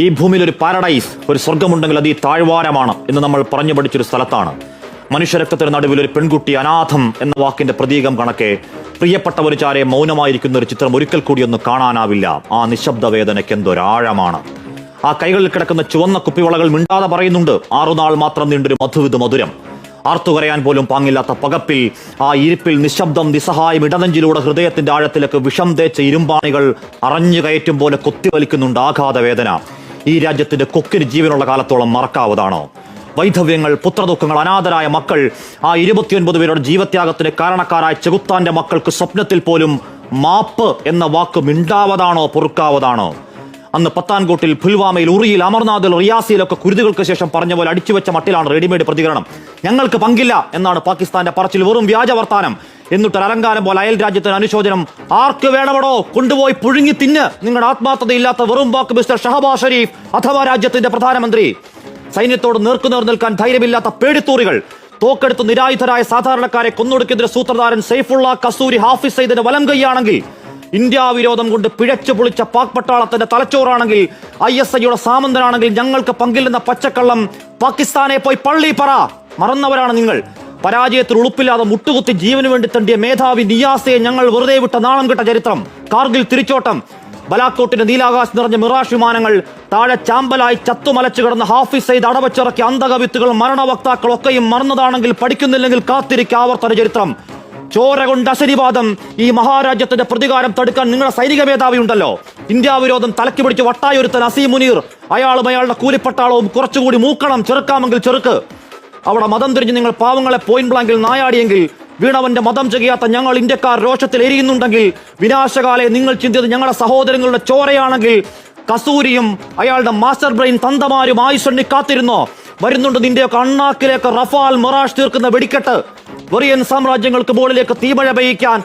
ഈ ഭൂമിയിൽ ഒരു പാരഡൈസ്, ഒരു സ്വർഗമുണ്ടെങ്കിൽ അത് ഈ താഴ്വാരമാണ് എന്ന് നമ്മൾ പറഞ്ഞു പഠിച്ചൊരു സ്ഥലത്താണ്. മനുഷ്യരക്തത്തിന് നടുവിൽ ഒരു പെൺകുട്ടി അനാഥം എന്ന വാക്കിന്റെ പ്രതീകം കണക്കെ പ്രിയപ്പെട്ടവർ ചാരെ മൗനമായിരിക്കുന്ന ഒരു ചിത്രം ഒരിക്കൽ കൂടി ഒന്ന് കാണാനാവില്ല. ആ നിശബ്ദ വേദനയ്ക്ക് എന്തൊരാഴമാണ്. ആ കൈകളിൽ കിടക്കുന്ന ചുവന്ന കുപ്പിവളകൾ മിണ്ടാതെ പറയുന്നുണ്ട്, 6 നാൾ മാത്രം നീണ്ടൊരു മധുവിധ മധുരം. ആർത്തുകരയാൻ പോലും പാങ്ങില്ലാത്ത പകപ്പിൽ ആ ഇരിപ്പിൽ നിശബ്ദം നിസ്സഹായം ഇടനെഞ്ചിലൂടെ ഹൃദയത്തിന്റെ ആഴത്തിലേക്ക് വിഷം തേച്ച ഇരുമ്പാണികൾ അറിഞ്ഞു കയറ്റും പോലെ കൊത്തിവലിക്കുന്നുണ്ട് ആഘാത വേദന. ഈ രാജ്യത്തിന്റെ കൊക്കിന് ജീവനുള്ള കാലത്തോളം മറക്കാവതാണോ? വൈധവ്യങ്ങൾ, പുത്രദുഃഖങ്ങൾ, അനാഥരായ മക്കൾ, ആ 29 പേരുടെ ജീവത്യാഗത്തിന് കാരണക്കാരായ ചെകുത്താന്റെ മക്കൾക്ക് സ്വപ്നത്തിൽ പോലും മാപ്പ് എന്ന വാക്ക് മിണ്ടാവതാണോ, പൊറുക്കാവതാണോ? അന്ന് പത്താൻകോട്ടിൽ, പുൽവാമയിൽ, ഉറിയിൽ, അമർനാഥിൽ, റിയാസിയിലൊക്കെ കുരുതുകൾക്ക് ശേഷം പറഞ്ഞ പോലെ അടിച്ചുവെച്ച മട്ടിലാണ് റെഡിമെയ്ഡ് പ്രതികരണം. ഞങ്ങൾക്ക് പങ്കില്ല എന്നാണ് പാകിസ്ഥാന്റെ പറച്ചിൽ. വെറും വ്യാജ വർത്താനം. എന്നിട്ടൊരു അലങ്കാരം പോലെ അയൽ രാജ്യത്തിന് അനുശോചനം. ആർക്ക് വേണമടോ കൊണ്ടുപോയി പുഴുങ്ങി തിന്ന്. നിങ്ങളുടെ ആത്മാർത്ഥതയില്ലാത്ത വെറും വാക്ക് മിസ്റ്റർ ഷഹബാസ് ഷരീഫ് അഥവാ രാജ്യത്തിന്റെ പ്രധാനമന്ത്രി. സൈന്യത്തോട് നേർക്കുനേർ നിൽക്കാൻ ധൈര്യമില്ലാത്ത പേടിത്തൂറികൾ, തോക്കെടുത്ത് നിരായുധരായ സാധാരണക്കാരെ കൊന്നൊടുക്കെതിരെ സൂത്രധാരൻ സൈഫുള്ള കസൂരി ഹാഫിസ് സയ്യിദിന്റെ വലം കൈയാണെങ്കിൽ, ഇന്ത്യ വിരോധം കൊണ്ട് പിഴച്ചു പൊളിച്ച പാക് പട്ടാളത്തിന്റെ തലച്ചോറാണെങ്കിൽ, ISIയുടെ സാമന്തനാണെങ്കിൽ ഞങ്ങൾക്ക് പങ്കില്ലെന്ന പച്ചക്കള്ളം പാകിസ്ഥാനെ പോയി പള്ളി പറ. മറന്നവരാണ് നിങ്ങൾ. പരാജയത്തിൽ ഉളുപ്പില്ലാതെ മുട്ടുകുത്തി ജീവന് വേണ്ടി തണ്ടിയ മേധാവി നിയാസയെ ഞങ്ങൾ വെറുതെ വിട്ട നാണം കെട്ട ചരിത്രം. കാർഗിൽ തിരിച്ചോട്ടം, ബലാക്കോട്ടിന്റെ നീലാകാശ് നിറഞ്ഞ മിറാഷ് വിമാനങ്ങൾ, താഴെ ചാമ്പലായി ചത്തുമലച്ചു കിടന്ന ഹാഫിസ് സയ്യിദ് അടവച്ചിറക്കിയ അന്തകവിത്തുകൾ, മരണവക്താക്കൾ ഒക്കെയും മറന്നതാണെങ്കിൽ പഠിക്കുന്നില്ലെങ്കിൽ കാത്തിരിക്കുക ആവർത്തന ചരിത്രം. ചോര കൊണ്ട് അശനിവാദം ഈ മഹാരാജ്യത്തിന്റെ പ്രതികാരം തടുക്കാൻ നിങ്ങളുടെ സൈനിക മേധാവി ഉണ്ടല്ലോ. ഇന്ത്യ വിരോധം തലക്കി പിടിച്ച് വട്ടായൊരുത്തൻ അസീം മുനീർ, അയാളും അയാളുടെ കൂലിപ്പട്ടാളവും കുറച്ചുകൂടി മൂക്കണം. ചെറുക്കാമെങ്കിൽ ചെറുക്ക്. അവിടെ മതം തിരിഞ്ഞ് നിങ്ങൾ പാവങ്ങളെ പോയിന്റ് ബ്ലാങ്കിൽ നായാടിയെങ്കിൽ, വീണവന്റെ മതം ചെയ്യാത്ത ഞങ്ങൾ ഇന്ത്യക്കാർ രോഷത്തിൽ എരിയുന്നുണ്ടെങ്കിൽ, വിനാശകാലെ നിങ്ങൾ ചിന്തിയത് ഞങ്ങളുടെ സഹോദരങ്ങളുടെ ചോരയാണെങ്കിൽ, കസൂരിയും അയാളുടെ മാസ്റ്റർ ബ്രെയിൻ തന്തമാരും ആയുഷണ്ണി കാത്തിരുന്നോ? വരുന്നുണ്ട് നിന്റെയൊക്കെ അണ്ണാക്കിലേക്ക് റഫാൽ, മിറാഷ് തീർക്കുന്ന വെടിക്കെട്ട്. വെറിയൻ സാമ്രാജ്യങ്ങൾക്ക് മുകളിലേക്ക് തീമഴ പെയ്യിക്കാൻ